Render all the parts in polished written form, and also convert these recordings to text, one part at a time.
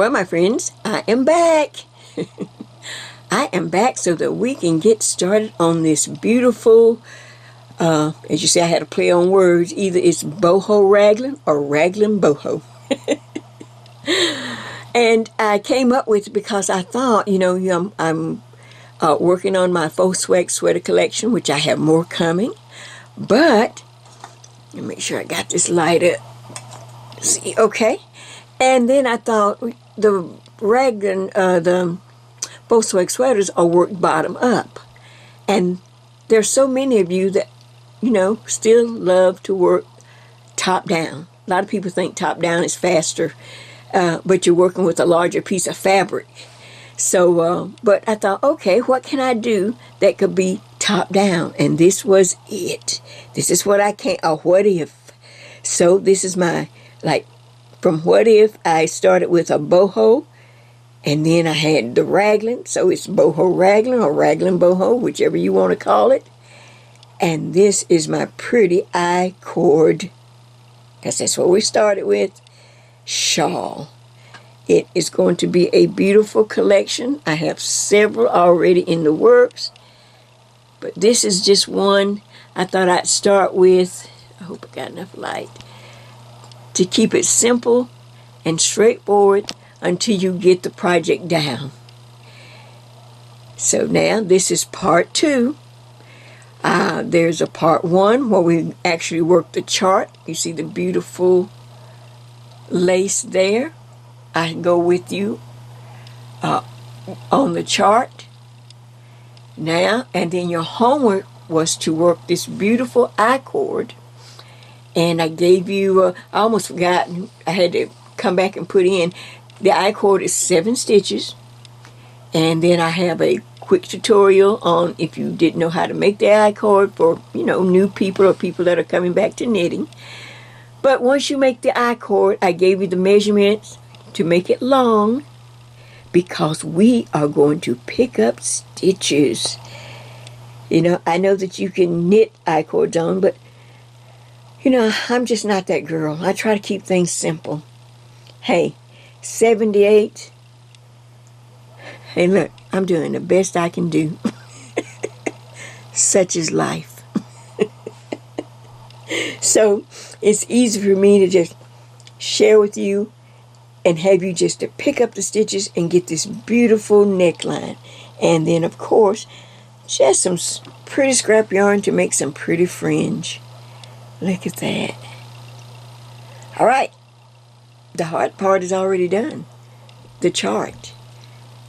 Well, my friends, I am back. I am back so that we can get started on this beautiful, as you see, I had to play on words. Either it's Boho Raglan or Raglan Boho. And I came up with it because I thought, I'm working on my faux swag sweater collection, which I have more coming. But, let me make sure I got this light up. See, okay. And then I thought the Raglan, the faux swag sweaters are worked bottom up. And there's so many of you that, still love to work top down. A lot of people think top down is faster, but you're working with a larger piece of fabric. So, but I thought, okay, what can I do that could be top down? And this was it. This is what I can't, a what if. So this is my, from what if I started with a boho, and then I had the raglan, so it's boho raglan or raglan boho, whichever you want to call it. And this is my pretty I-cord, because that's what we started with, shawl. It is going to be a beautiful collection. I have several already in the works, but this is just one I thought I'd start with. I hope I got enough light to keep it simple and straightforward until you get the project down. So now this is part 2. There's a part 1 where we actually work the chart. You see the beautiful lace there. I go with you on the chart now, and then your homework was to work this beautiful I-cord. And I gave you, I almost forgot, I had to come back and put in, the I-cord is 7 stitches. And then I have a quick tutorial on if you didn't know how to make the I-cord for, new people or people that are coming back to knitting. But once you make the I-cord, I gave you the measurements to make it long, because we are going to pick up stitches. I know that you can knit I-cords on, but I'm just not that girl. I try to keep things simple. Hey, 78. Hey, look, I'm doing the best I can do. Such is life. So, it's easy for me to just share with you and have you just to pick up the stitches and get this beautiful neckline. And then, of course, just some pretty scrap yarn to make some pretty fringe. Look at that. All right. The hard part is already done. The chart.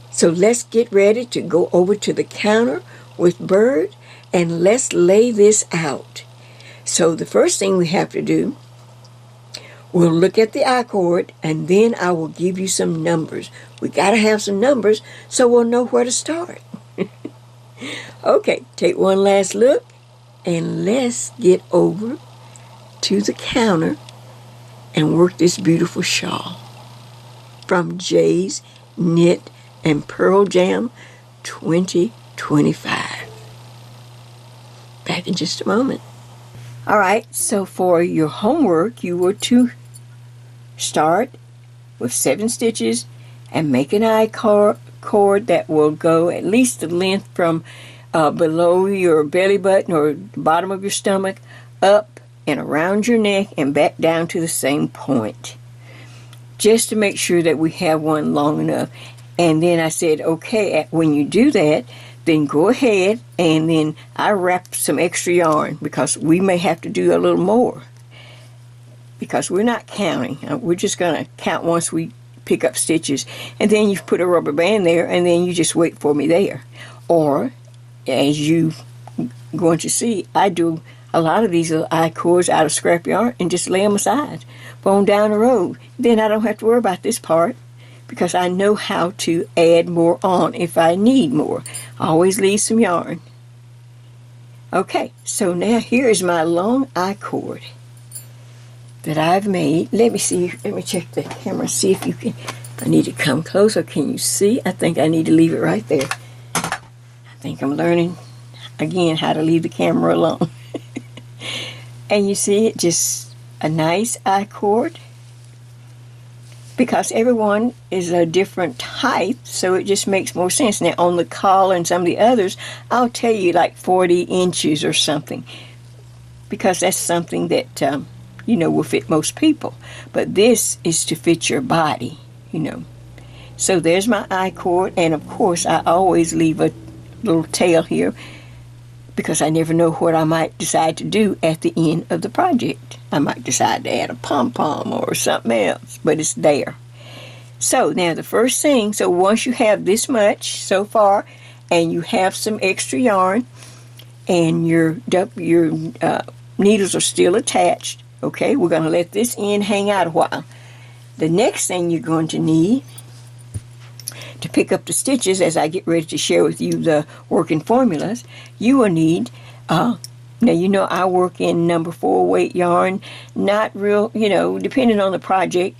So let's get ready to go over to the counter with Bird and let's lay this out. So the first thing we have to do, we'll look at the I-cord, and then I will give you some numbers. We got to have some numbers so we'll know where to start. Okay, take one last look, and let's get over to the counter and work this beautiful shawl from Jay's Knit and Purl Jam 2025. Back in just a moment. All right, so for your homework, you were to start with 7 stitches and make an I-cord that will go at least the length from below your belly button or the bottom of your stomach up and around your neck and back down to the same point, just to make sure that we have one long enough. And then I said, okay, when you do that, then go ahead, and then I wrap some extra yarn because we may have to do a little more, because we're not counting. We're just going to count once we pick up stitches. And then you put a rubber band there, and then you just wait for me there. Or, as you going to see, I do a lot of these little I-cords out of scrap yarn and just lay them aside for on down the road. Then I don't have to worry about this part, because I know how to add more on if I need more. I always leave some yarn. Okay, so now here is my long I-cord that I've made. Let me see, let me check the camera, see if you can, I need to come closer. Can you see? I think I need to leave it right there. I think I'm learning, again, how to leave the camera alone. And you see it, just a nice I-cord. because everyone is a different height, so it just makes more sense. Now, on the collar and some of the others, I'll tell you like 40 inches or something, because that's something that, will fit most people. But this is to fit your body, So there's my I-cord, and of course I always leave a little tail here because I never know what I might decide to do at the end of the project. I might decide to add a pom-pom or something else, but it's there. So now the first thing, so once you have this much so far, and you have some extra yarn, and your needles are still attached, okay, we're going to let this end hang out a while. The next thing you're going to need to pick up the stitches, as I get ready to share with you the working formulas, you will need, now I work in number 4 weight yarn, not real, depending on the project,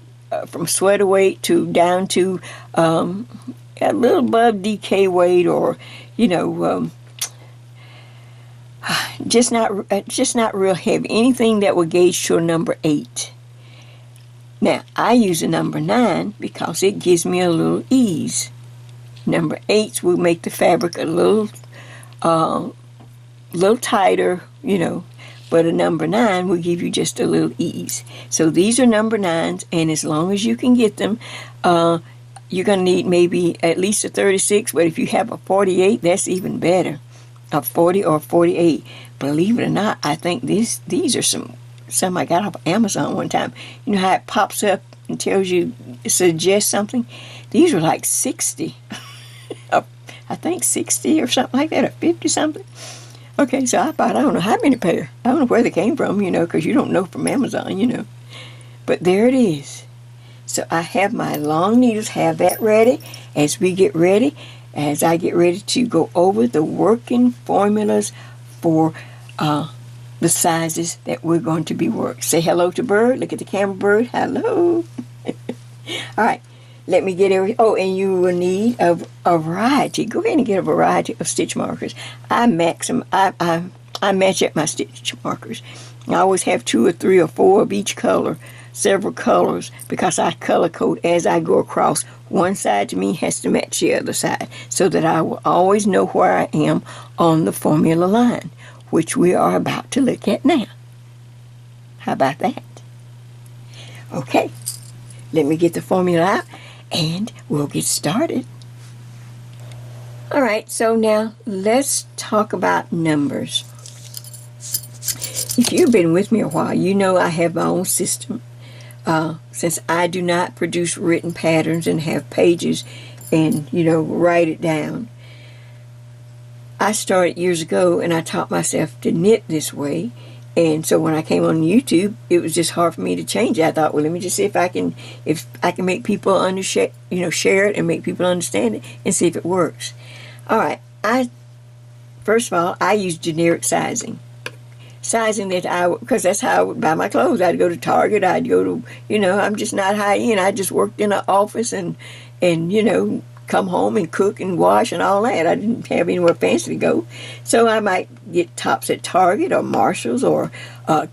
from sweater weight to down to a little above DK weight, or, just not real heavy, anything that will gauge to a number 8. Now, I use a number 9 because it gives me a little ease. Number 8s will make the fabric a little tighter, but a number 9 will give you just a little ease. So these are number 9s, and as long as you can get them, you're going to need maybe at least a 36, but if you have a 48, that's even better. A 40 or 48. Believe it or not, I think these are some I got off Amazon one time. You know how it pops up and tells you, suggests something? These are like 60. I think 60 or something like that, or 50 something. Okay, so I bought, I don't know how many pair. I don't know where they came from, because you don't know from Amazon, But there it is. So I have my long needles, have that ready. As I get ready to go over the working formulas for the sizes that we're going to be working. Say hello to Bird. Look at the camera, Bird. Hello. All right. Let me get and you will need a variety. Go ahead and get a variety of stitch markers. I match up my stitch markers. I always have 2 or 3 or 4 of each color, several colors, because I color code as I go across. One side to me has to match the other side, so that I will always know where I am on the formula line, which we are about to look at now. How about that? Okay, let me get the formula out, and we'll get started. All right, so now let's talk about numbers. If you've been with me a while, you know I have my own system. Since I do not produce written patterns and have pages and, write it down, I started years ago, and I taught myself to knit this way. And so when I came on YouTube, it was just hard for me to change it. I thought, well, let me just see if I can make people share it and make people understand it, and see if it works. All right. First of all, I use generic sizing that because that's how I would buy my clothes. I'd go to Target. I'd go to, I'm just not high end. I just worked in an office and come home and cook and wash and all that. I didn't have anywhere fancy to go. So I might get tops at Target or Marshall's or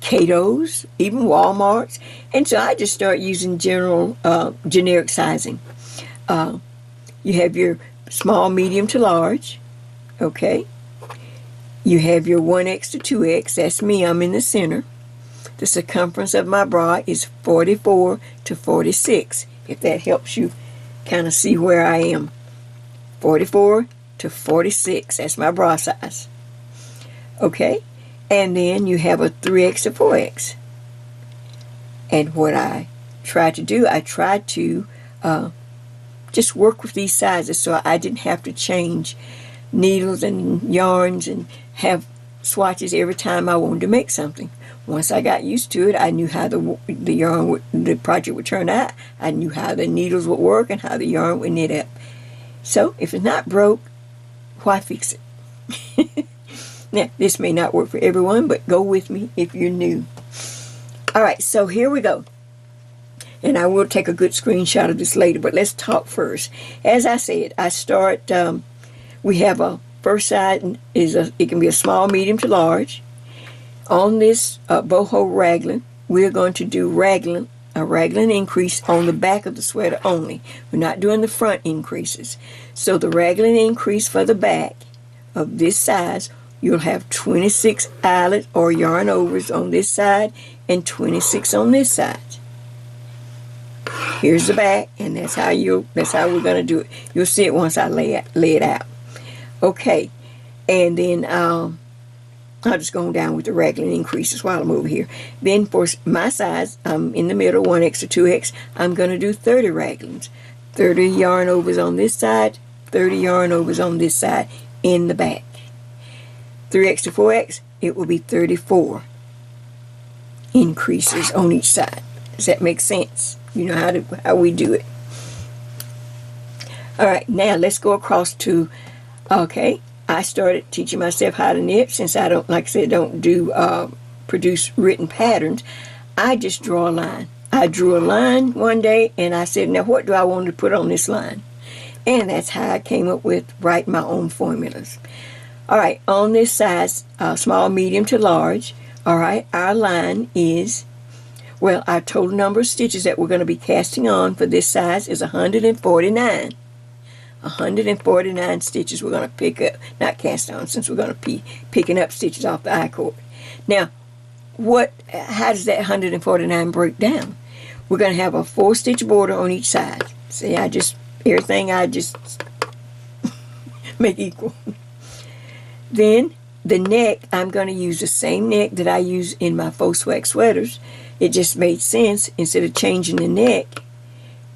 Cato's, even Walmart's. And so I just start using generic sizing. You have your small, medium to large, okay? You have your 1X to 2X. That's me. I'm in the center. The circumference of my bra is 44 to 46, if that helps you kind of see where I am. 44 to 46. That's my bra size. Okay? And then you have a 3X to 4X. And what I try to do, just work with these sizes so I didn't have to change needles and yarns and have swatches every time I wanted to make something. Once I got used to it, I knew how the project would turn out. I knew how the needles would work and how the yarn would knit up. So if it's not broke, why fix it? Now, this may not work for everyone, but go with me if you're new. All right, so here we go. And I will take a good screenshot of this later, but let's talk first. As I said, I start, we have a first side, it can be a small, medium to large. On this Boho Raglan, we're going to do Raglan a raglan increase on the back of the sweater only. We're not doing the front increases. So the raglan increase for the back of this size, you'll have 26 eyelets or yarn overs on this side and 26 on this side. Here's the back, and that's how we're gonna do it. You'll see it once I lay it out. Okay, and then I'll just go down with the raglan increases while I'm over here. Then for my size, I'm in the middle, 1X or 2X. I'm gonna do 30 raglans, 30 yarn overs on this side, 30 yarn overs on this side in the back. 3X to 4X, it will be 34 increases on each side. Does that make sense? You know how we do it. All right, now let's go across to, okay, I started teaching myself how to knit since I don't, like I said, don't do produce written patterns. I just draw a line. I drew a line one day and I said, now what do I want to put on this line? And that's how I came up with writing my own formulas. All right, on this size, small, medium to large, all right, our line is, well, our total number of stitches that we're going to be casting on for this size is 149. 149 stitches we're going to pick up, not cast on, since we're going to be picking up stitches off the I-cord. Now, how does that 149 break down? We're going to have a 4-stitch border on each side. See, everything I just make equal. Then, the neck, I'm going to use the same neck that I use in my faux swag sweaters. It just made sense, instead of changing the neck,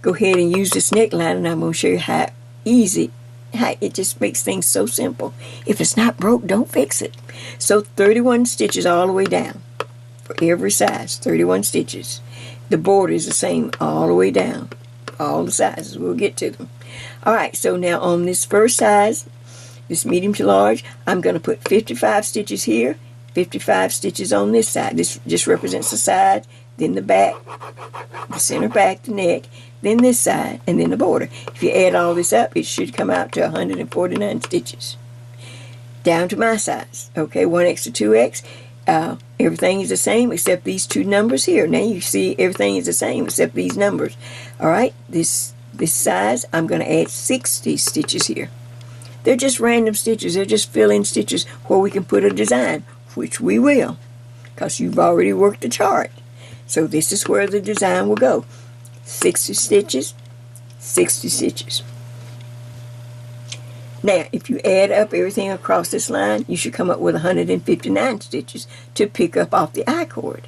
go ahead and use this neckline, and I'm going to show you how easy, how it just makes things so simple. If it's not broke, don't fix it. So 31 stitches all the way down for every size, 31 stitches. The border is the same all the way down, all the sizes. We'll get to them. All right, so now on this first size, this medium to large, I'm going to put 55 stitches here, 55 stitches on this side. This just represents the side, then the back, the center back, the neck, then this side, and then the border. If you add all this up, it should come out to 149 stitches. Down to my size. Okay, 1X to 2X. Everything is the same except these two numbers here. Now you see everything is the same except these numbers. All right, this size, I'm going to add 60 stitches here. They're just random stitches. They're just fill-in stitches where we can put a design, which we will, because you've already worked the chart. So this is where the design will go. 60 stitches, 60 stitches. Now, if you add up everything across this line, you should come up with 159 stitches to pick up off the I-cord.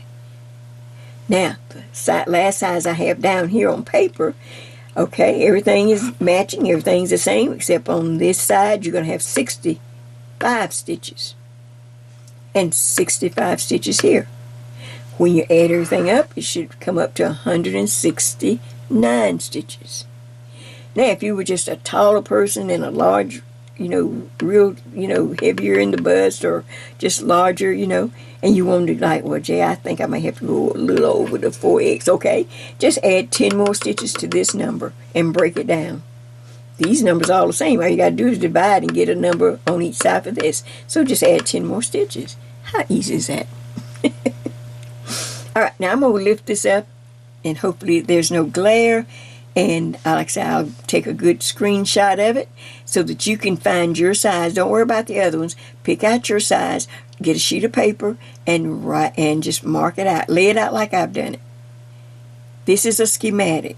Now, the last size I have down here on paper, okay, everything is matching, everything's the same, except on this side, you're going to have 65 stitches. And 65 stitches here. When you add everything up, it should come up to 169 stitches. Now, if you were just a taller person and a large, real, heavier in the bust or just larger, and you wanted like, well, Jay, I think I might have to go a little over the 4X. Okay, just add 10 more stitches to this number and break it down. These numbers are all the same. All you got to do is divide and get a number on each side for this. So just add 10 more stitches. How easy is that? All right, now I'm going to lift this up, and hopefully there's no glare. And like I said, I'll take a good screenshot of it so that you can find your size. Don't worry about the other ones. Pick out your size, get a sheet of paper, and just mark it out. Lay it out like I've done it. This is a schematic.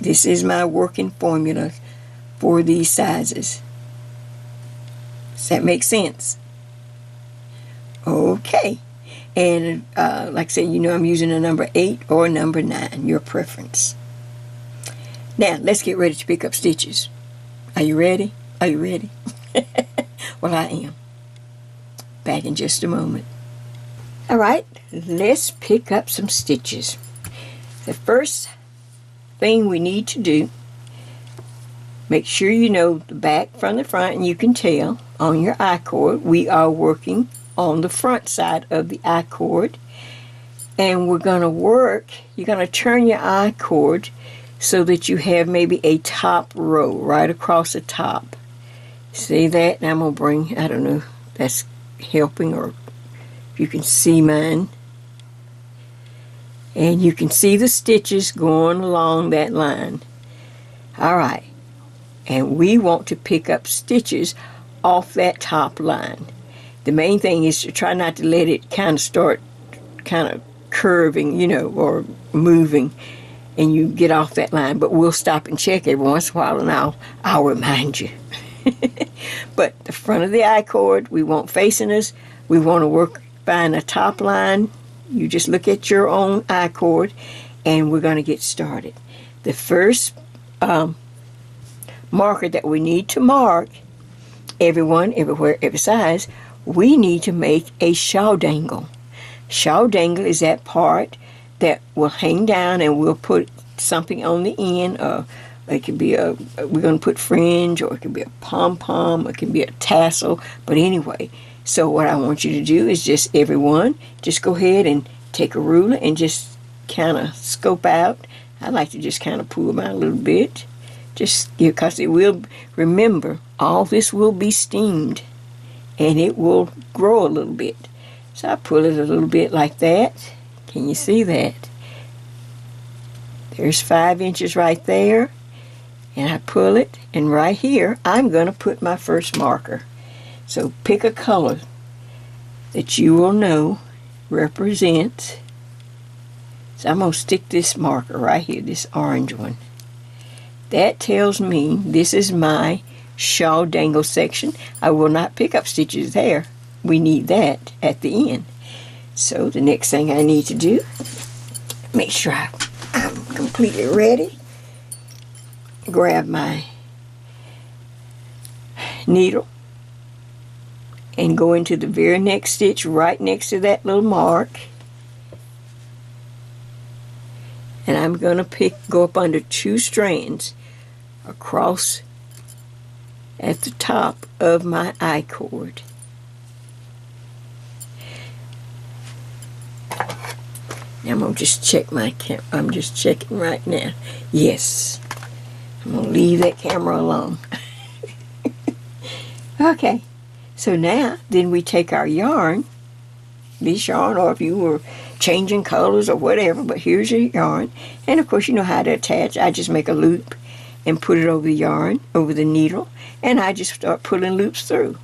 This is my working formula for these sizes. Does that make sense? Okay. And like I said, I'm using a number 8 or a number 9, your preference. Now, let's get ready to pick up stitches. Are you ready? Are you ready? Well, I am. Back in just a moment. All right, let's pick up some stitches. The first thing we need to do, make sure you know the back from the front, and you can tell on your I-cord we are working on the front side of the I-cord, and we're going to work, you're going to turn your I-cord so that you have maybe a top row right across the top. See that? And I'm going to bring, I don't know if that's helping or if you can see mine. And you can see the stitches going along that line. All right. And we want to pick up stitches off that top line. The main thing is to try not to let it kind of start kind of curving, or moving, and you get off that line. But we'll stop and check every once in a while, and I'll remind you. But the front of the I-cord, we want facing us. We want to find a top line. You just look at your own I-cord, and we're going to get started. The first marker that we need to mark, everyone, everywhere, every size, we need to make a shawl dangle. Shawl dangle is that part that will hang down, and we'll put something on the end. It could be we're going to put fringe, or it could be a pom-pom, or it can be a tassel. But anyway, so what I want you to do is just go ahead and take a ruler and just kind of scope out. I like to just kind of pull them out a little bit. Because it will, remember, all this will be steamed, and it will grow a little bit. So I pull it a little bit like that. Can you see that? There's 5 inches right there. And I pull it, and right here, I'm going to put my first marker. So pick a color that you will know represents. So I'm going to stick this marker right here, this orange one. That tells me this is my shawl dangle section. I will not pick up stitches there. We need that at the end. So the next thing I need to do, make sure I'm completely ready. Grab my needle and go into the very next stitch right next to that little mark. And I'm going to go up under 2 strands across at the top of my I-cord. Now I'm going to just check my camera. I'm just checking right now. Yes. I'm going to leave that camera alone. Okay. So now, then we take our yarn, this yarn, or if you were changing colors or whatever, but here's your yarn. And of course, you know how to attach. I just make a loop and put it over the yarn, over the needle, and I just start pulling loops through.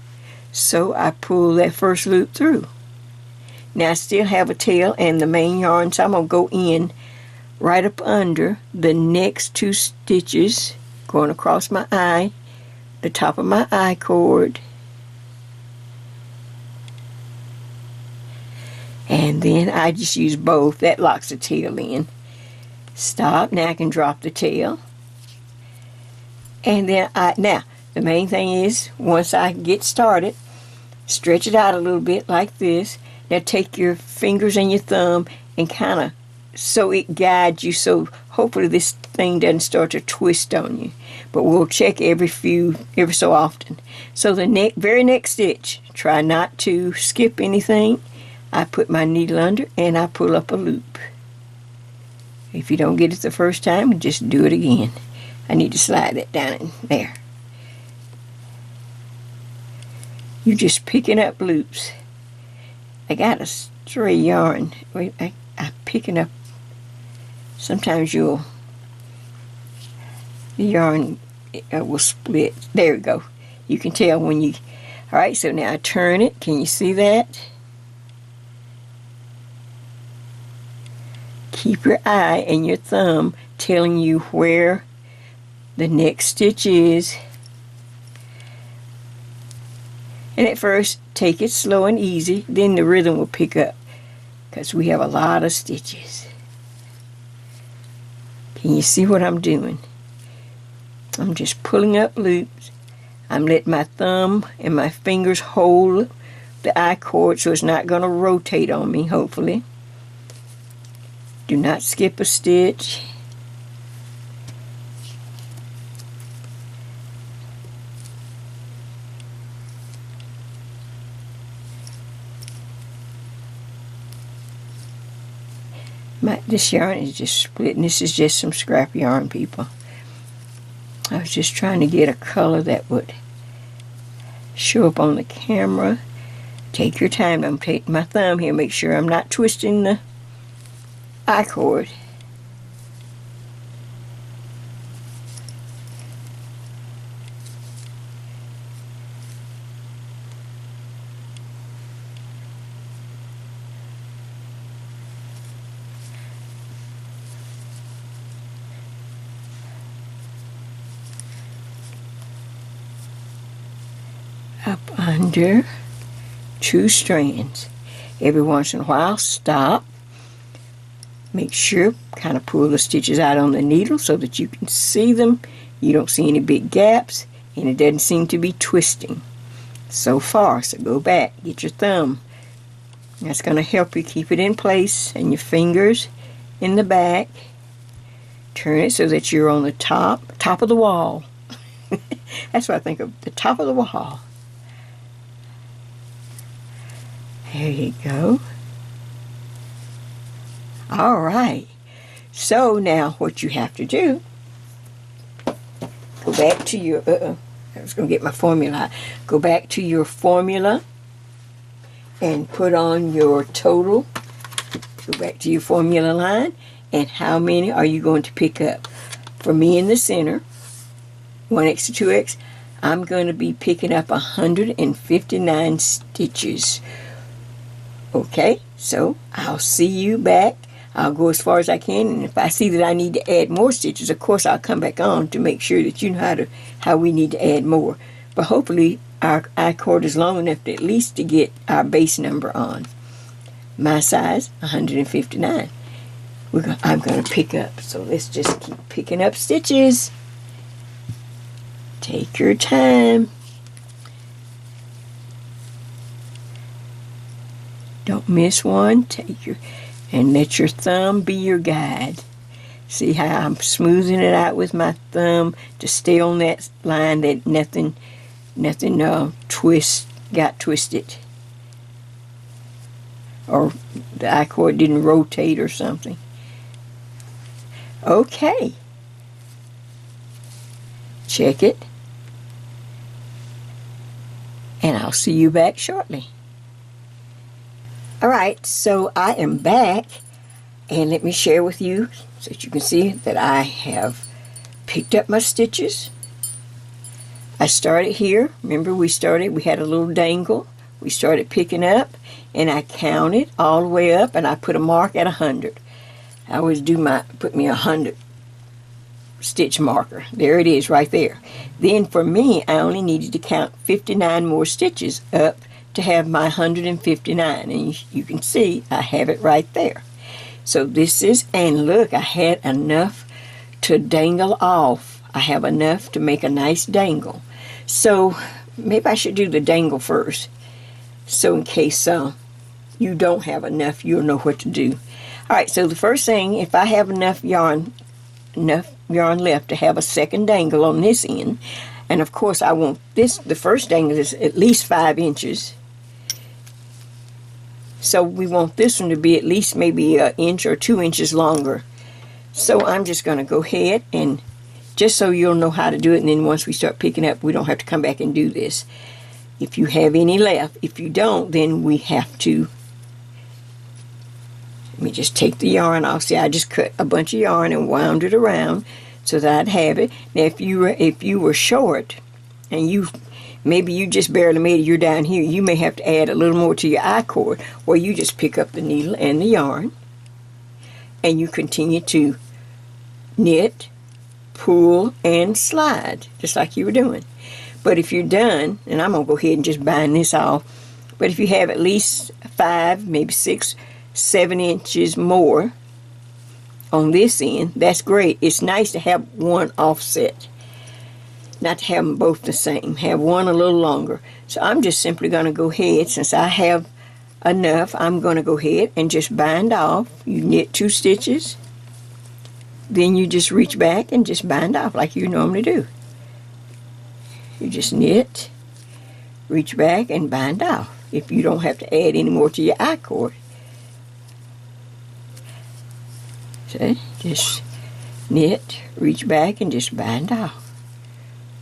So I pull that first loop through. Now I still have a tail and the main yarn, so I'm going to go in right up under the next 2 stitches, going across my eye, the top of my I-cord. And then I just use both. That locks the tail in. Stop. Now I can drop the tail. And then now the main thing is, once I get started, stretch it out a little bit like this. Now take your fingers and your thumb and kind of, so it guides you, so hopefully this thing doesn't start to twist on you. But we'll check every so often. So the very next stitch, try not to skip anything. I put my needle under and I pull up a loop. If you don't get it the first time, just do it again. I need to slide that down in there. You're just picking up loops. I got a stray yarn. Wait, I'm picking up. Sometimes the yarn will split. There we go. You can tell when you. All right, so now I turn it. Can you see that? Keep your eye and your thumb telling you where the next stitch is. And at first, take it slow and easy, then the rhythm will pick up, because we have a lot of stitches. Can you see what I'm doing? I'm just pulling up loops. I'm letting my thumb and my fingers hold the I-cord so it's not going to rotate on me, hopefully. Do not skip a stitch. This yarn is just split, and this is just some scrap yarn, people. I was just trying to get a color that would show up on the camera. Take your time. I'm taking my thumb here, make sure I'm not twisting I-cord. Up under 2 strands. Every once in a while, stop. Make sure, kind of pull the stitches out on the needle so that you can see them. You don't see any big gaps, and it doesn't seem to be twisting so far. So go back, get your thumb. That's going to help you keep it in place, and your fingers in the back. Turn it so that you're on the top of the wall. That's what I think of, the top of the wall. There you go. All right. So now what you have to do, go back to your, I was going to get my formula. Go back to your formula and put on your total. Go back to your formula line, and how many are you going to pick up? For me in the center, 1x to 2x, I'm going to be picking up 159 stitches. Okay, so I'll see you back. I'll go as far as I can, and if I see that I need to add more stitches, of course I'll come back on to make sure that you know how we need to add more. But hopefully our I-cord is long enough to at least to get our base number on. My size, 159. I'm going to pick up, so let's just keep picking up stitches. Take your time. Don't miss one. And let your thumb be your guide. See how I'm smoothing it out with my thumb to stay on that line that nothing got twisted, or the I-cord didn't rotate or something. Okay. Check it. And I'll see you back shortly. Alright, so I am back, and let me share with you so that you can see that I have picked up my stitches. I started here. Remember we had a little dangle. We started picking up, and I counted all the way up, and I put a mark at 100. I always put me 100 stitch marker. There it is right there. Then for me, I only needed to count 59 more stitches up to have my 159, and you can see I have it right there. So this is, and look, I had enough to dangle off. I have enough to make a nice dangle. So maybe I should do the dangle first, so in case you don't have enough, you'll know what to do. Alright, so the first thing, if I have enough yarn left to have a second dangle on this end, and of course I want the first dangle is at least 5 inches. So we want this one to be at least maybe an inch or 2 inches longer. So I'm just going to go ahead, and just so you'll know how to do it, and then once we start picking up, we don't have to come back and do this. If you have any left. If you don't, then we have to. Let me just take the yarn off. See, I just cut a bunch of yarn and wound it around so that I'd have it. Now, if you were short, and maybe you just barely made it, you're down here, you may have to add a little more to your I-cord, or you just pick up the needle and the yarn, and you continue to knit, pull, and slide, just like you were doing. But if you're done, and I'm going to go ahead and just bind this off, but if you have at least 5, maybe 6, 7 inches more on this end, that's great. It's nice to have one offset, not to have them both the same. Have one a little longer. So I'm just simply going to go ahead, since I have enough, I'm going to go ahead and just bind off. You knit 2 stitches, then you just reach back and just bind off like you normally do. You just knit, reach back, and bind off if you don't have to add any more to your I-cord. So just knit, reach back, and just bind off.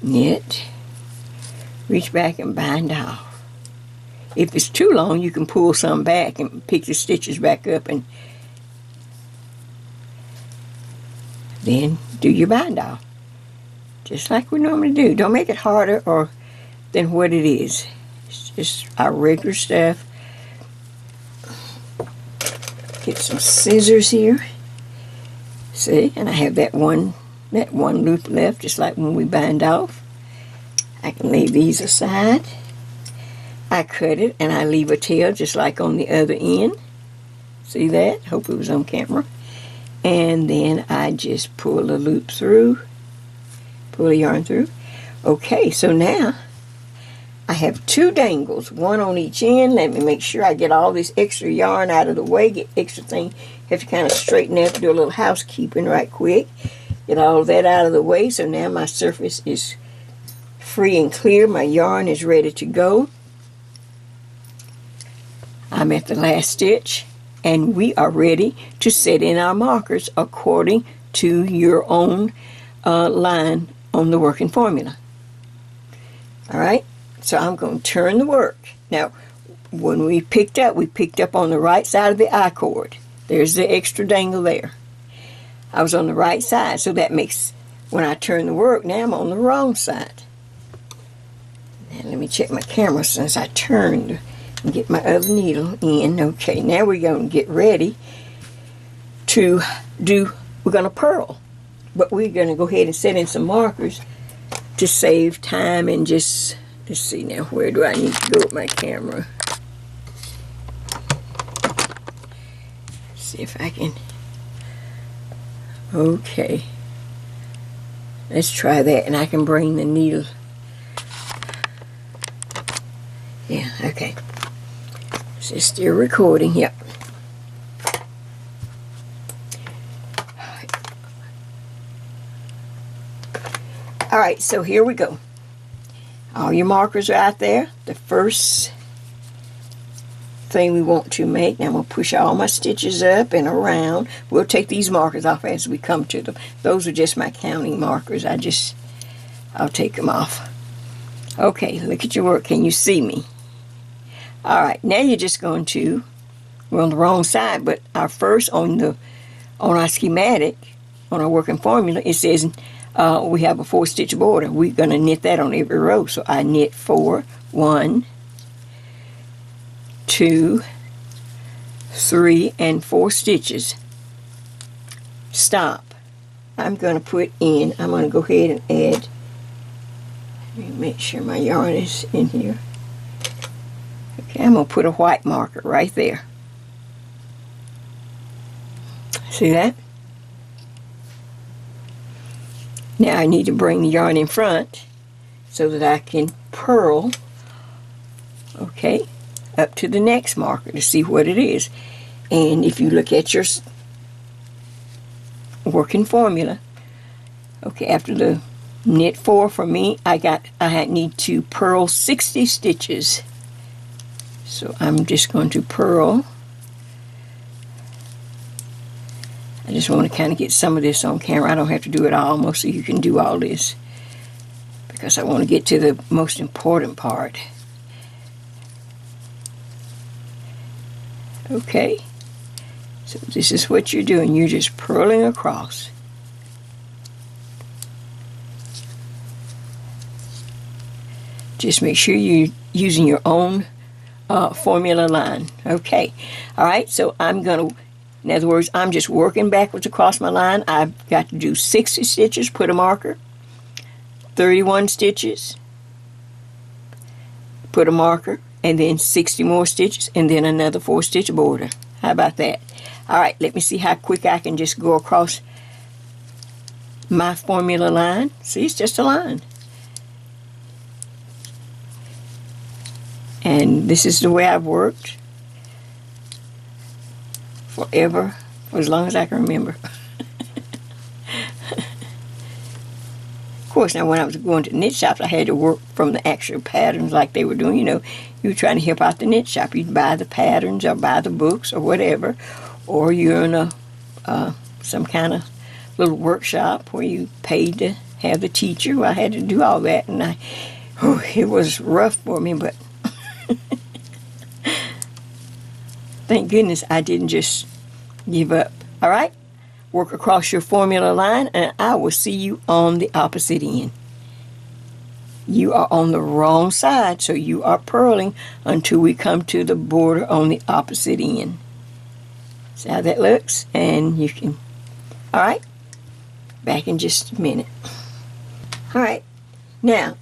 Knit, reach back, and bind off. If it's too long, you can pull some back and pick the stitches back up and then do your bind off. Just like we normally do. Don't make it harder or than what it is. It's just our regular stuff. Get some scissors here. See, and I have that one loop left, just like when we bind off. I can lay these aside. I cut it and I leave a tail just like on the other end. See that? Hope it was on camera. And then I just pull the loop through, pull the yarn through. Okay, so now I have 2 dangles, one on each end. Let me make sure I get all this extra yarn out of the way, get extra thing. Have to kind of straighten up, do a little housekeeping right quick. Get all that out of the way. So now my surface is free and clear. My yarn is ready to go. I'm at the last stitch, and we are ready to set in our markers according to your own line on the working formula. All right, so I'm going to turn the work. Now, when we picked up on the right side of the I-cord. There's the extra dangle there. I was on the right side, so that makes, when I turn the work, now I'm on the wrong side. Now let me check my camera since I turned and get my other needle in. Okay, now we're going to get ready to we're going to purl. But we're going to go ahead and set in some markers to save time and just, let's see now, where do I need to go with my camera? See if I can, okay. Let's try that, and I can bring the needle. Yeah, okay. So it's still recording, yep. Alright, so here we go. All your markers are out there. The first thing we want to make, now I'm going to push all my stitches up and around. We'll take these markers off as we come to them. Those are just my counting markers. I'll take them off. Okay, look at your work. Can you see me? Alright, now you're just going to, we're on the wrong side, but our first on our schematic, on our working formula, it says we have a 4-stitch border. We're going to knit that on every row. So I knit 4, 1, 2, 3, and 4 stitches. Stop. I'm going to put in, I'm going to go ahead and add, let me make sure my yarn is in here. Okay, I'm going to put a white marker right there. See that? Now I need to bring the yarn in front so that I can purl, okay, up to the next marker to see what it is. And if you look at your working formula, okay, after the knit 4 for me, I need to purl 60 stitches. So I'm just going to purl. I just want to kind of get some of this on camera. I don't have to do it all. Most of you can do all this because I want to get to the most important part. Okay, so this is what you're doing. You're just purling across. Just make sure you're using your own formula line. Okay, all right, so I'm going to, in other words, I'm just working backwards across my line. I've got to do 60 stitches, put a marker, 31 stitches, put a marker, and then 60 more stitches, and then another 4-stitch border. How about that? All right, let me see how quick I can just go across my formula line. See, it's just a line. And this is the way I've worked forever, for as long as I can remember. Of course, now when I was going to knit shops, I had to work from the actual patterns like they were doing. You know, you were trying to help out the knit shop. You'd buy the patterns or buy the books or whatever. Or you're in some kind of little workshop where you paid to have the teacher. Well, I had to do all that, and it was rough for me, but thank goodness I didn't just give up. All right? work across your formula line, and I will see you on the opposite end. You are on the wrong side, so you are purling until we come to the border on the opposite end. See how that looks? And you can, all right, back in just a minute. All right, now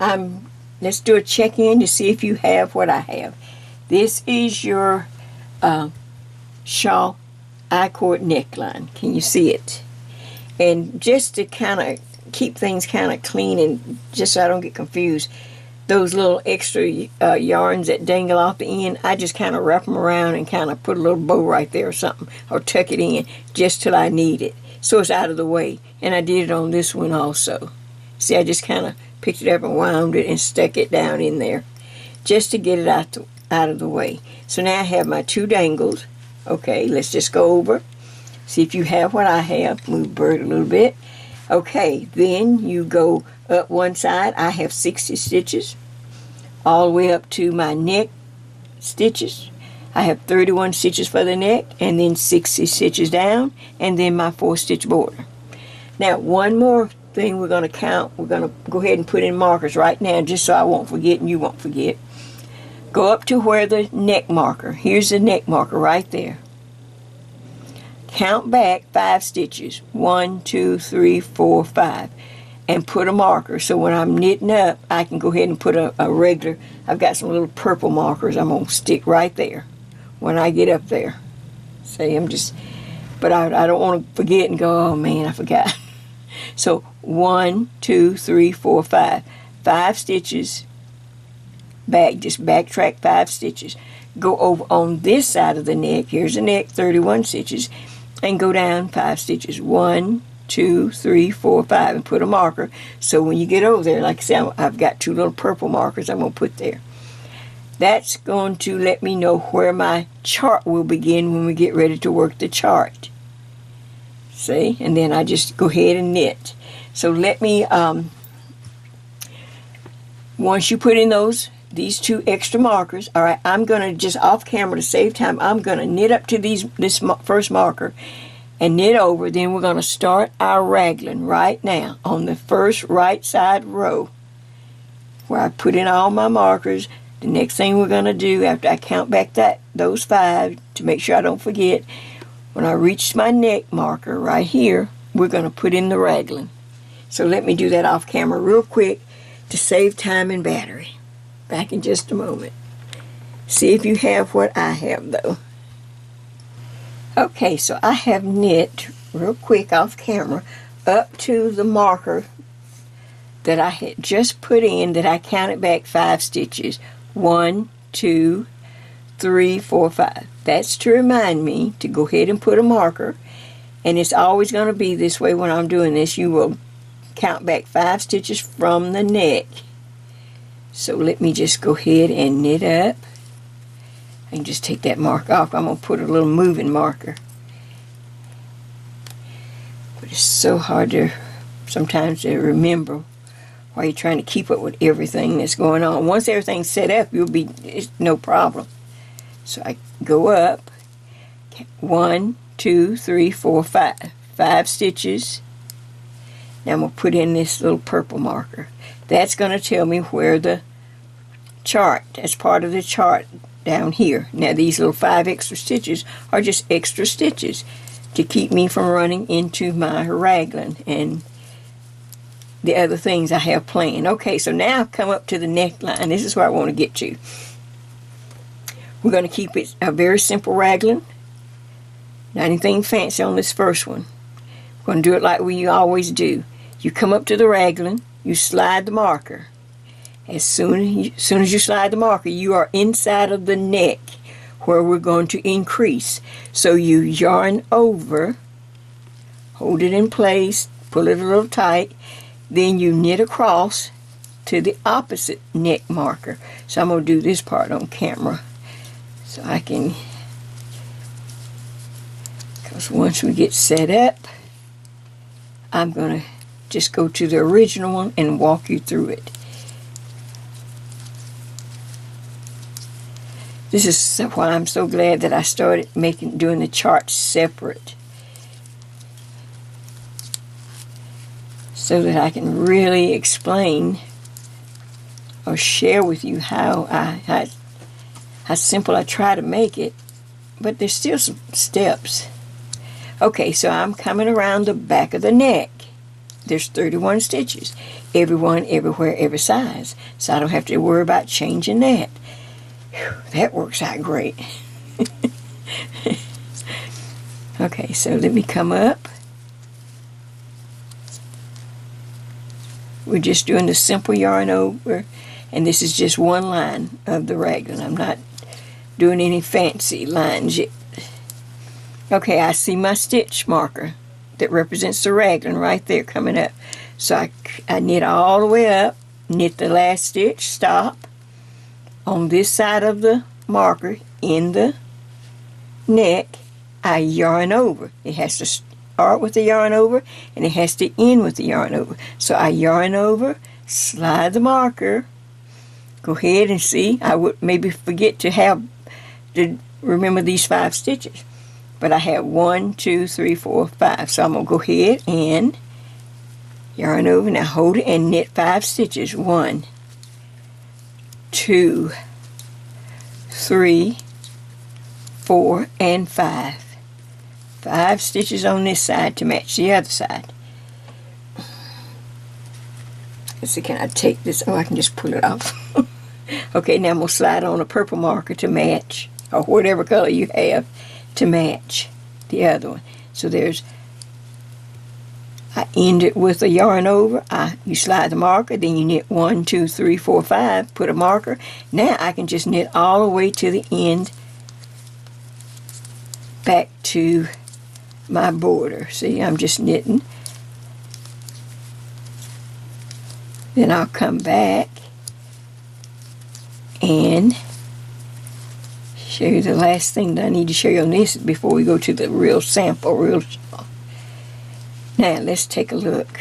let's do a check-in to see if you have what I have. This is your shawl I-cord neckline. Can you see it? And just to kind of keep things kind of clean and just so I don't get confused, those little extra yarns that dangle off the end, I just kind of wrap them around and kind of put a little bow right there or something, or tuck it in just till I need it, so it's out of the way. And I did it on this one also. See, I just kind of picked it up and wound it and stuck it down in there just to get it out of the way. So now I have my 2 dangles. Okay, let's just go over, see if you have what I have. Move bird a little bit. Okay, then you go up one side. I have 60 stitches all the way up to my neck stitches. I have 31 stitches for the neck, and then 60 stitches down, and then my 4-stitch border. Now, one more thing we're going to count. We're going to go ahead and put in markers right now, just so I won't forget and you won't forget. Go up to where the neck marker. Here's the neck marker right there. Count back 5 stitches. 1, 2, 3, 4, 5. And put a marker. So when I'm knitting up, I can go ahead and put a regular, I've got some little purple markers I'm going to stick right there when I get up there. See, but I don't want to forget and go, oh man, I forgot. So 1, 2, 3, 4, 5. 5 stitches back, just backtrack 5 stitches. Go over on this side of the neck. Here's the neck, 31 stitches. And go down 5 stitches. 1, 2, 3, 4, 5, and put a marker. So when you get over there, like I said, I've got 2 little purple markers I'm going to put there. That's going to let me know where my chart will begin when we get ready to work the chart. See? And then I just go ahead and knit. So let me, once you put in these 2 extra markers, all right, I'm going to just off camera to save time, I'm going to knit up to this first marker and knit over. Then we're going to start our raglan right now on the first right side row where I put in all my markers. The next thing we're going to do after I count back those 5 to make sure I don't forget, when I reach my neck marker right here, we're going to put in the raglan. So let me do that off camera real quick to save time and battery. Back in just a moment. See if you have what I have though. Okay, so I have knit real quick off camera up to the marker that I had just put in, that I counted back 5 stitches. 1, 2, 3, 4, 5. That's to remind me to go ahead and put a marker, and it's always going to be this way when I'm doing this. You will count back 5 stitches from the neck. So let me just go ahead and knit up. I can just take that mark off. I'm going to put a little moving marker. But it's so hard sometimes to remember while you're trying to keep up with everything that's going on. Once everything's set up, it's no problem. So I go up. 1, 2, 3, 4, 5. 5 stitches. Now I'm going to put in this little purple marker. That's going to tell me where the chart, that's part of the chart down here. Now these little 5 extra stitches are just extra stitches to keep me from running into my raglan and the other things I have planned. Okay, so now I've come up to the neckline. This is where I want to get to. We're going to keep it a very simple raglan. Not anything fancy on this first one. We're going to do it like we always do. You come up to the raglan, you slide the marker. As soon as you slide the marker, you are inside of the neck where we're going to increase. So you yarn over, hold it in place, pull it a little tight, then you knit across to the opposite neck marker. So I'm going to do this part on camera so I can, because once we get set up, I'm going to just go to the original one and walk you through it. This is why I'm so glad that I started doing the charts separate. so that I can really explain or share with you how simple I try to make it, but there's still some steps. Okay, so I'm coming around the back of the neck. There's 31 stitches, every one, everywhere, every size, so I don't have to worry about changing that. Whew, that works out great. Okay, so let me come up. We're just doing the simple yarn over, and this is just one line of the raglan. I'm not doing any fancy lines yet. Okay, I see my stitch marker that represents the raglan right there coming up. So I knit all the way up, knit the last stitch, stop on this side of the marker in the neck. I yarn over. It has to start with the yarn over, and it has to end with the yarn over. So I yarn over, slide the marker, go ahead and see. I would maybe forget to remember these 5 stitches, but I have 1, 2, 3, 4, 5. So I'm gonna go ahead and yarn over. Now hold it and knit 5 stitches. 1, 2, 3, 4, and 5. 5 stitches on this side to match the other side. Let's see, can I take this? Oh, I can just pull it off. Okay, now I'm going to slide on a purple marker to match, or whatever color you have to match the other one. So I end it with a yarn over. You slide the marker, then you knit 1, 2, 3, 4, 5, put a marker. Now I can just knit all the way to the end, back to my border. See, I'm just knitting. Then I'll come back and show you the last thing that I need to show you on this before we go to the real sample, Now let's take a look.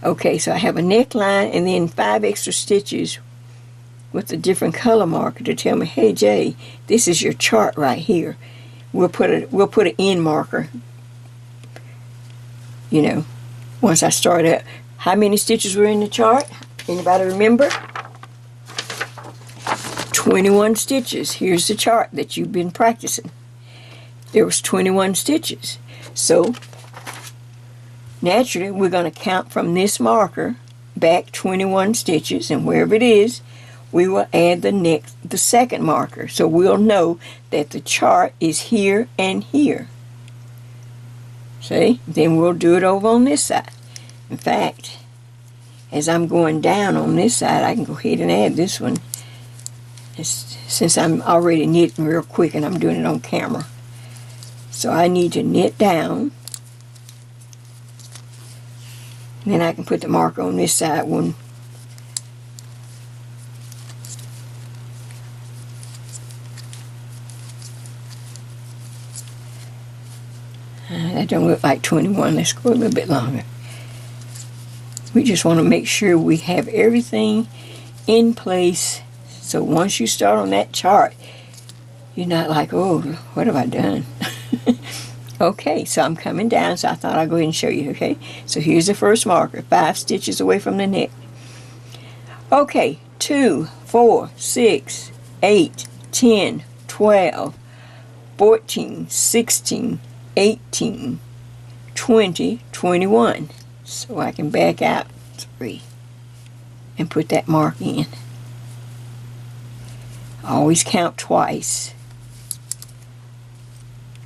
Okay, so I have a neckline and then 5 extra stitches with a different color marker to tell me, hey Jay, this is your chart right here. We'll put an end marker, once I start up. How many stitches were in the chart? Anybody remember? 21 stitches. Here's the chart that you've been practicing. There was 21 stitches. So naturally we're going to count from this marker back 21 stitches, and wherever it is, we will add the second marker. So we'll know that the chart is here and here. See? Then we'll do it over on this side. In fact, as I'm going down on this side, I can go ahead and add this one, since I'm already knitting real quick and I'm doing it on camera. So I need to knit down. Then I can put the marker on this side when that don't look like 21. Let's go a little bit longer. We just want to make sure we have everything in place, so once you start on that chart, you're not like, oh, what have I done? Okay, so I'm coming down, so I thought I'd go ahead and show you, okay? So here's the first marker, 5 stitches away from the neck. Okay, 2, 4, 6, 8, 10, 12, 14, 16, 18, 20, 21. So I can back out 3 and put that mark in. Always count twice.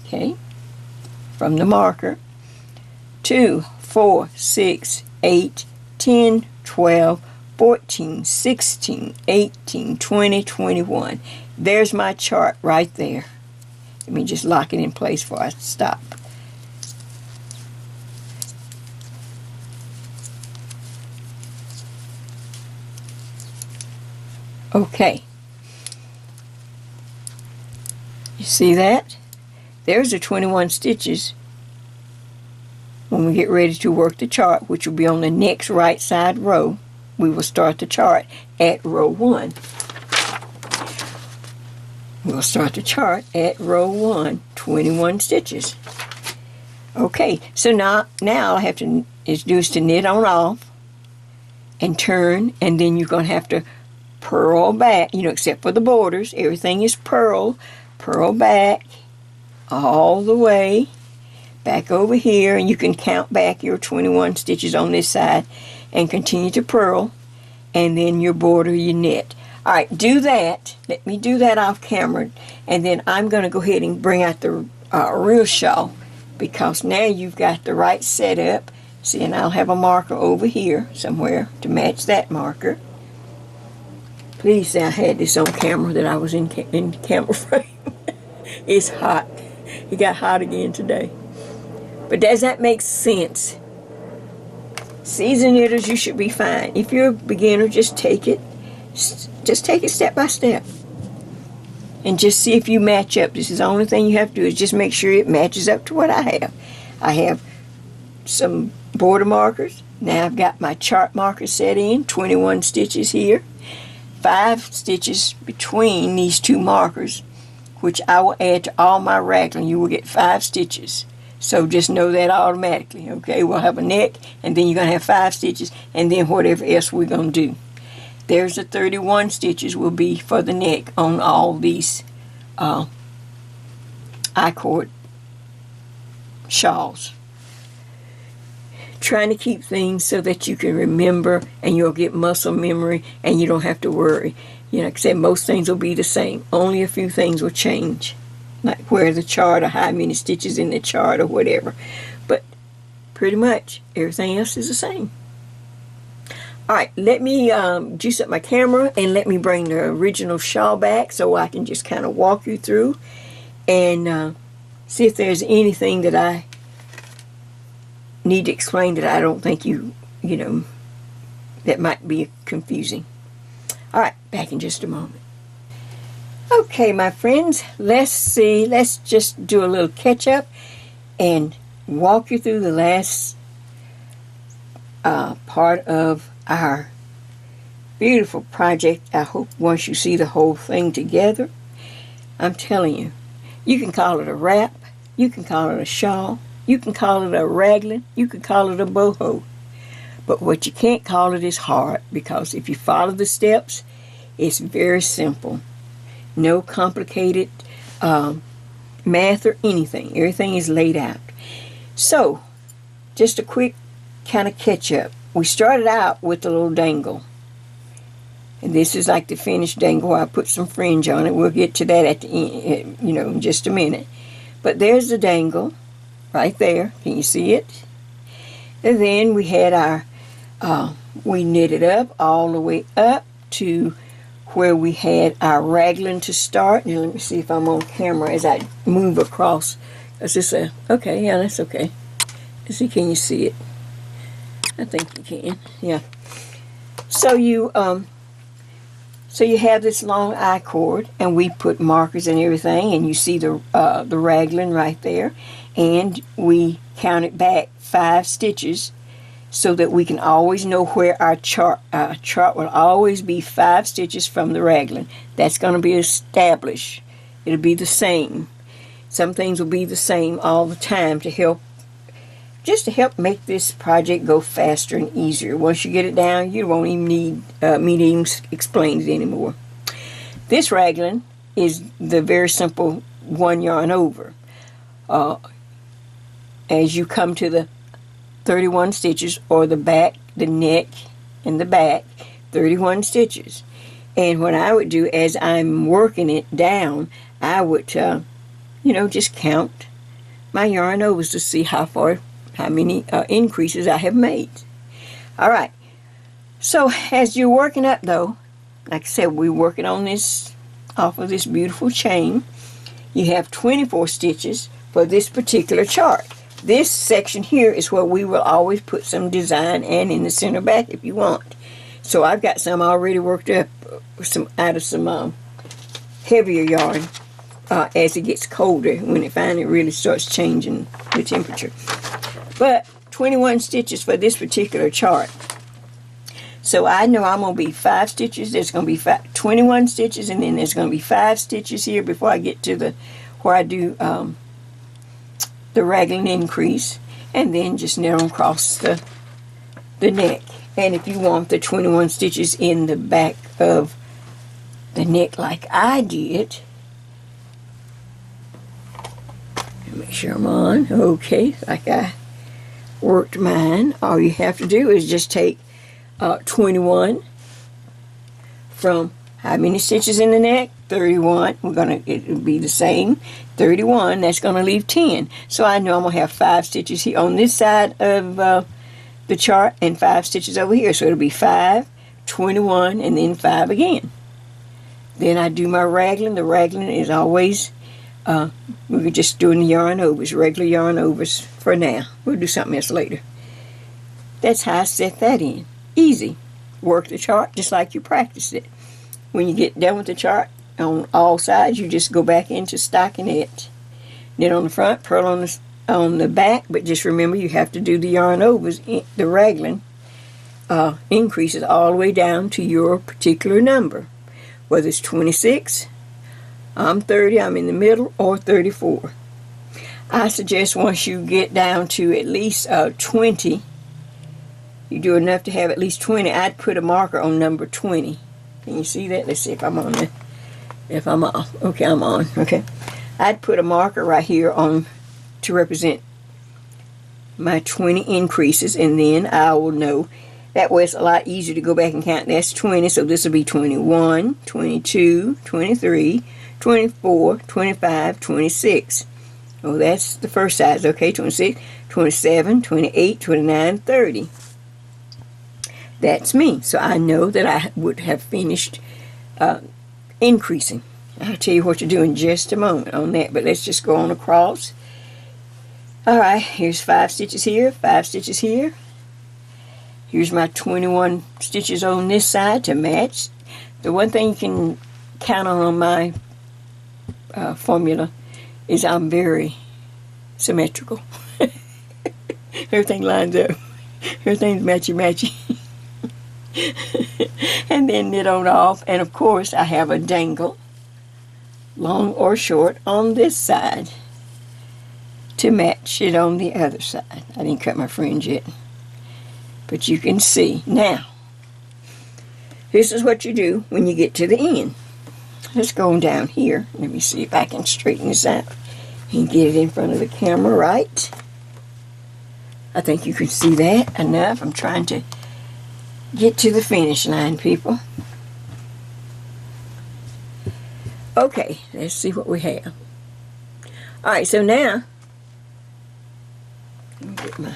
Okay, from the marker. 2, 4, 6, 8, 10, 12, 14, 16, 18, 20, 21. There's my chart right there. Let me just lock it in place before I stop. Okay. You see that? There's the 21 stitches when we get ready to work the chart, which will be on the next right side row. We will start the chart at row 1. We'll start the chart at row 1, 21 stitches. Okay, so now I have to is to knit on off and turn, and then you're going to have to purl back, except for the borders. Everything is purl back all the way back over here, and you can count back your 21 stitches on this side and continue to purl, and then your border you knit. All right, do that. Let me do that off camera, and then I'm going to go ahead and bring out the real shawl, because now you've got the right setup. See, and I'll have a marker over here somewhere to match that marker. Please say I had this on camera, that I was in camera frame. It's hot. It got hot again today. But does that make sense? Seasoned knitters, you should be fine. If you're a beginner, just take it step by step. And just see if you match up. This is the only thing you have to do, is just make sure it matches up to what I have. I have some border markers. Now I've got my chart marker set in, 21 stitches here. 5 stitches between these 2 markers, which I will add to all my raglan. You will get 5 stitches. So just know that automatically, okay? We'll have a neck, and then you're going to have 5 stitches, and then whatever else we're going to do. There's the 31 stitches will be for the neck on all these I-cord shawls. Trying to keep things so that you can remember, and you'll get muscle memory, and you don't have to worry. Like I said, most things will be the same. Only a few things will change, like where the chart or how many stitches in the chart or whatever. But pretty much everything else is the same. Alright, let me juice up my camera, and let me bring the original shawl back so I can just kind of walk you through and see if there's anything that I need to explain that I don't think that might be confusing. Alright, back in just a moment. Okay, my friends, let's just do a little catch up and walk you through the last part of our beautiful project. I hope once you see the whole thing together, I'm telling you, you can call it a wrap, you can call it a shawl, you can call it a raglan, you can call it a boho. But what you can't call it is hard, because if you follow the steps, it's very simple. No complicated math or anything. Everything is laid out. So, just a quick kind of catch up. We started out with the little dangle. And this is like the finished dangle. I put some fringe on it. We'll get to that at the end, in just a minute. But there's the dangle right there. Can you see it? And then we had our, we knitted up all the way up to where we had our raglan to start. Now let me see if I'm on camera as I move across. Is this okay, yeah, that's okay. Let's see, can you see it? I think you can, yeah. So you have this long I-cord, and we put markers and everything, and you see the raglan right there, and we counted back 5 stitches so that we can always know where our chart will always be 5 stitches from the raglan. That's going to be established. It'll be the same. Some things will be the same all the time to help make this project go faster and easier. Once you get it down, you won't even need me to even explain it anymore. This raglan is the very simple 1 yarn over. As you come to the 31 stitches, or the back, the neck, and the back, 31 stitches. And what I would do as I'm working it down, I would, just count my yarn overs to see how many increases I have made. All right. So as you're working up, though, like I said, we're working on this off of this beautiful chain. You have 24 stitches for this particular chart. This section here is where we will always put some design, and in the center back if you want. So I've got some already worked up out of some heavier yarn as it gets colder, when it finally really starts changing the temperature. But 21 stitches for this particular chart. So I know I'm going to be 5 stitches. There's going to be 21 stitches, and then there's going to be 5 stitches here before I get to where I do the raglan increase, and then just knit on across the the neck. And if you want the 21 stitches in the back of the neck like I did, make sure I'm on. Okay, like I worked mine. All you have to do is just take 21 from how many stitches in the neck? 31. It'll be the same. 31, that's gonna leave 10. So I know I'm gonna have 5 stitches here on this side of the chart and 5 stitches over here. So it'll be 5, 21, and then 5 again. Then I do my raglan. The raglan is always, we're just doing the yarn overs, regular yarn overs for now. We'll do something else later. That's how I set that in. Easy. Work the chart just like you practiced it. When you get done with the chart on all sides, you just go back into stockinette. Knit on the front, purl on the back, but just remember you have to do the yarn overs, the raglan increases all the way down to your particular number. Whether it's 26, I'm 30, I'm in the middle, or 34. I suggest once you get down to at least 20, you do enough to have at least 20, I'd put a marker on number 20. Can you see that? Let's see if I'm on there. If I'm off. Okay, I'm on. Okay. I'd put a marker right here on to represent my 20 increases, and then I will know. That way it's a lot easier to go back and count. That's 20, so this will be 21, 22, 23, 24, 25, 26. Oh, that's the first size. Okay, 26, 27, 28, 29, 30. That's me. So I know that I would have finished increasing. I'll tell you what to do in just a moment on that, but let's just go on across. Alright, here's 5 stitches here, 5 stitches here. Here's my 21 stitches on this side to match. The one thing you can count on my formula is I'm very symmetrical. Everything lines up. Everything's matchy-matchy. And then knit on off, and of course I have a dangle, long or short, on this side to match it on the other side. I didn't cut my fringe yet, but you can see. Now, this is what you do when you get to the end. Let's go on down here. Let me see if I can straighten this out and get it in front of the camera right. I think you can see that enough. I'm trying to get to the finish line, people. Okay, let's see what we have. Alright, so now, let me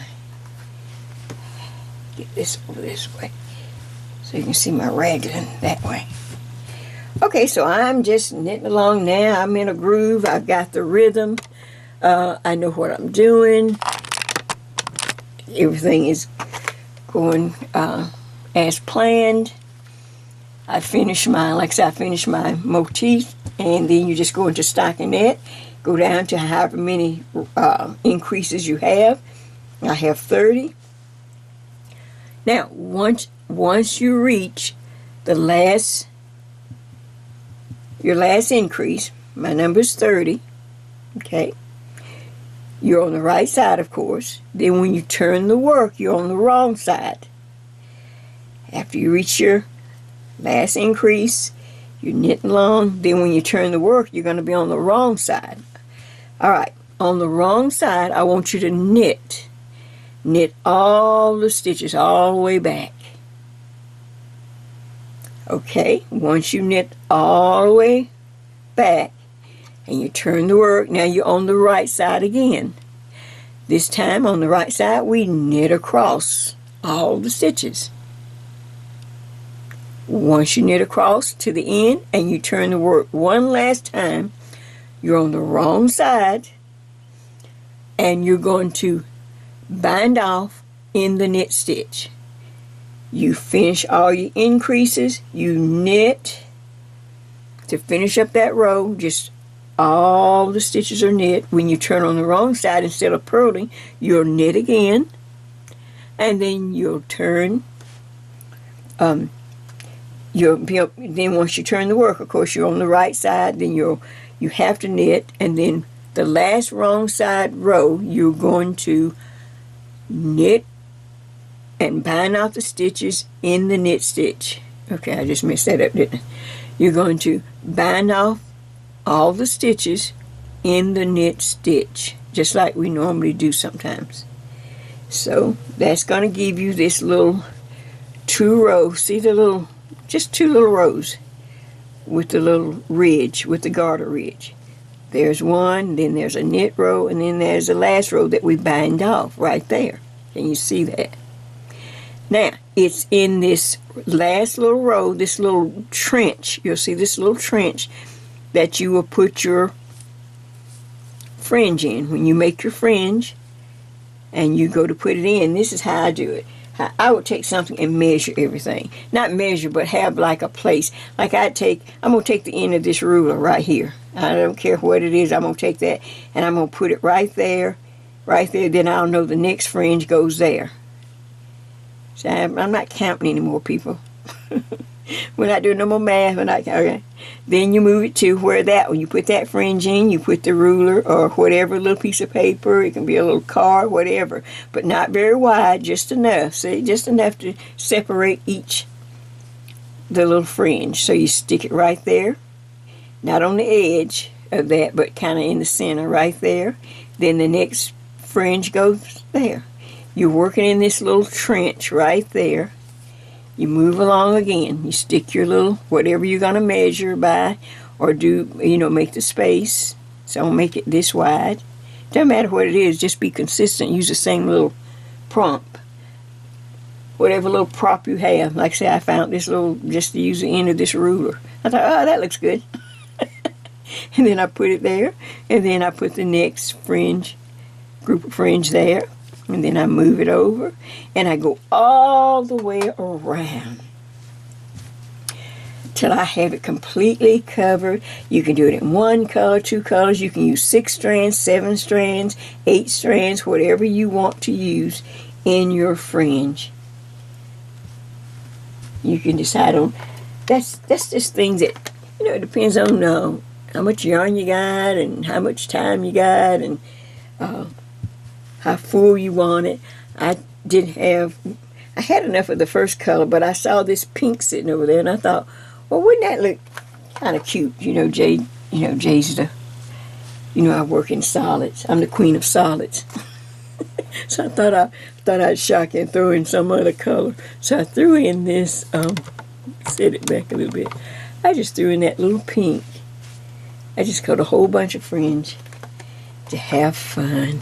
get this over this way so you can see my raglan that way. Okay, so I'm just knitting along now. I'm in a groove. I've got the rhythm. I know what I'm doing. Everything is going as planned. I finished my motif, and then you just go into stockinette, go down to however many increases you have. I have 30. Now, once you reach the your last increase, my number is 30, okay? You're on the right side, of course. Then when you turn the work, you're on the wrong side. After you reach your last increase, you're knitting along. Then when you turn the work, you're going to be on the wrong side. Alright, on the wrong side, I want you to knit. Knit all the stitches all the way back. Okay, once you knit all the way back and you turn the work, now you're on the right side again. This time on the right side, we knit across all the stitches. Once you knit across to the end and you turn the work one last time, you're on the wrong side and you're going to bind off in the knit stitch. You finish all your increases, you knit to finish up that row. Just all the stitches are knit. When you turn on the wrong side, instead of purling, you'll knit again, and then you'll turn. Then once you turn the work, of course, you're on the right side. Then you have to knit, and then the last wrong side row, you're going to knit and bind off the stitches in the knit stitch. Okay, I just messed that up, didn't I? You're going to bind off all the stitches in the knit stitch, just like we normally do sometimes. So that's going to give you this little 2 rows. See the little, just 2 little rows with the little ridge, with the garter ridge. There's one, then there's a knit row, and then there's the last row that we bind off right there. Can you see that? Now, it's in this last little row, this little trench. You'll see this little trench that you will put your fringe in. When you make your fringe and you go to put it in, this is how I do it. I would take something and measure everything. Not measure, but have like a place. Like I'm going to take the end of this ruler right here. I don't care what it is. I'm going to take that and I'm going to put it right there. Right there. Then I'll know the next fringe goes there. So I'm not counting anymore, people. We're not doing no more math. Okay. Then you move it to where when you put that fringe in, you put the ruler or whatever little piece of paper. It can be a little card, whatever. But not very wide, just enough. See, just enough to separate the little fringe. So you stick it right there. Not on the edge of that, but kind of in the center right there. Then the next fringe goes there. You're working in this little trench right there. You move along again. You stick your little, whatever you're going to measure by, or do, make the space. So I'll make it this wide. Doesn't matter what it is, just be consistent. Use the same little prompt. Whatever little prop you have. Like I say, I found this little, just to use the end of this ruler. I thought, oh, that looks good. And then I put it there. And then I put the next group of fringe there. And then I move it over, and I go all the way around till I have it completely covered. You can do it in 1 color, 2 colors. You can use 6 strands, 7 strands, 8 strands, whatever you want to use in your fringe. You can decide on. That's just things that, it depends on how much yarn you got and how much time you got and how full you want it. I had enough of the first color, but I saw this pink sitting over there, and I thought, well, wouldn't that look kind of cute? Jay's I work in solids. I'm the queen of solids. So I thought I'd shock and throw in some other color. So I threw in this, set it back a little bit. I just threw in that little pink. I just cut a whole bunch of fringe to have fun.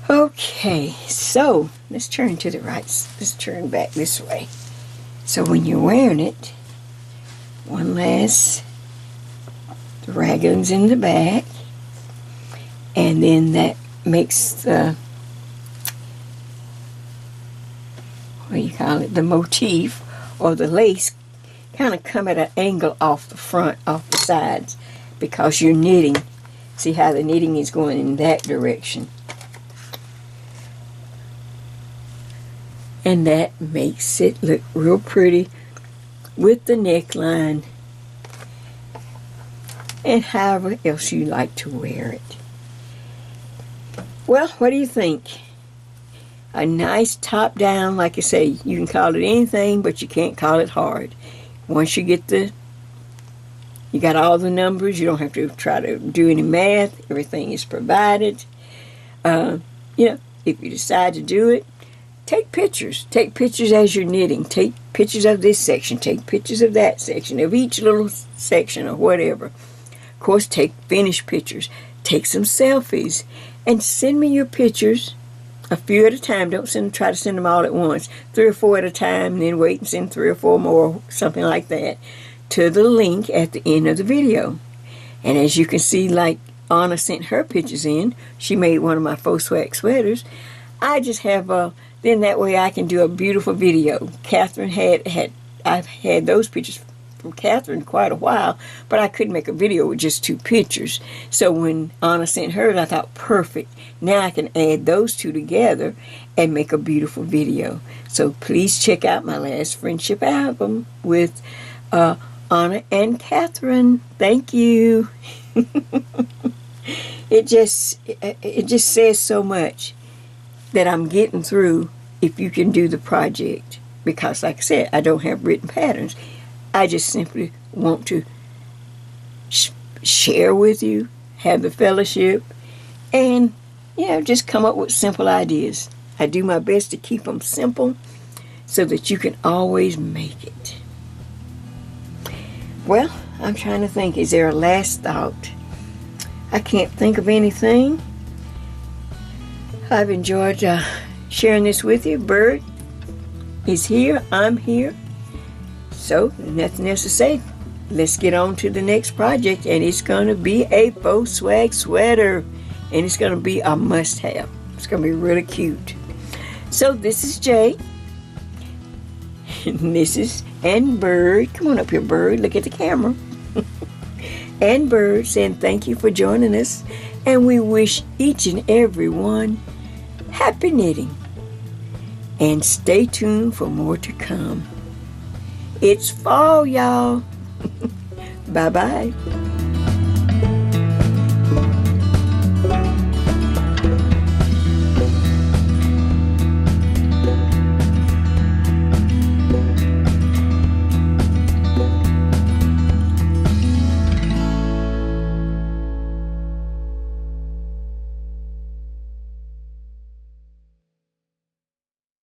Okay, so let's turn to the right. Let's turn back this way. So when you're wearing it, one last, the Raglans in the back, and then that makes the, the motif or the lace kind of come at an angle off the front, off the sides, because you're knitting. See how the knitting is going in that direction. And that makes it look real pretty with the neckline and however else you like to wear it. Well, what do you think? A nice top down, like I say, you can call it anything, but you can't call it hard. Once you get you got all the numbers, you don't have to try to do any math. Everything is provided. If you decide to do it, take pictures. Take pictures as you're knitting. Take pictures of this section. Take pictures of that section, of each little section or whatever. Of course, take finished pictures. Take some selfies. And send me your pictures, a few at a time. Don't try to send them all at once. 3 or 4 at a time, and then wait and send 3 or 4 more, something like that, to the link at the end of the video. And as you can see, like Anna sent her pictures in, she made one of my faux swag sweaters. I just have then that way I can do a beautiful video. Catherine I've had those pictures from Catherine quite a while, but I couldn't make a video with just 2 pictures. So when Anna sent hers, I thought, perfect. Now I can add those 2 together and make a beautiful video. So please check out my last friendship album with Anna and Catherine. Thank you. It just says so much that I'm getting through if you can do the project. Because like I said, I don't have written patterns. I just simply want to share with you, have the fellowship, and just come up with simple ideas. I do my best to keep them simple so that you can always make it. Well, I'm trying to think, is there a last thought? I can't think of anything. I've enjoyed sharing this with you. Bird is here, I'm here. So, nothing else to say. Let's get on to the next project, and it's going to be a faux swag sweater, and it's going to be a must-have. It's going to be really cute. So, this is Jay. This is Bird. Come on up here, Bird. Look at the camera. And Bird saying thank you for joining us, and we wish each and every one happy knitting. And stay tuned for more to come. It's fall, y'all. Bye-bye.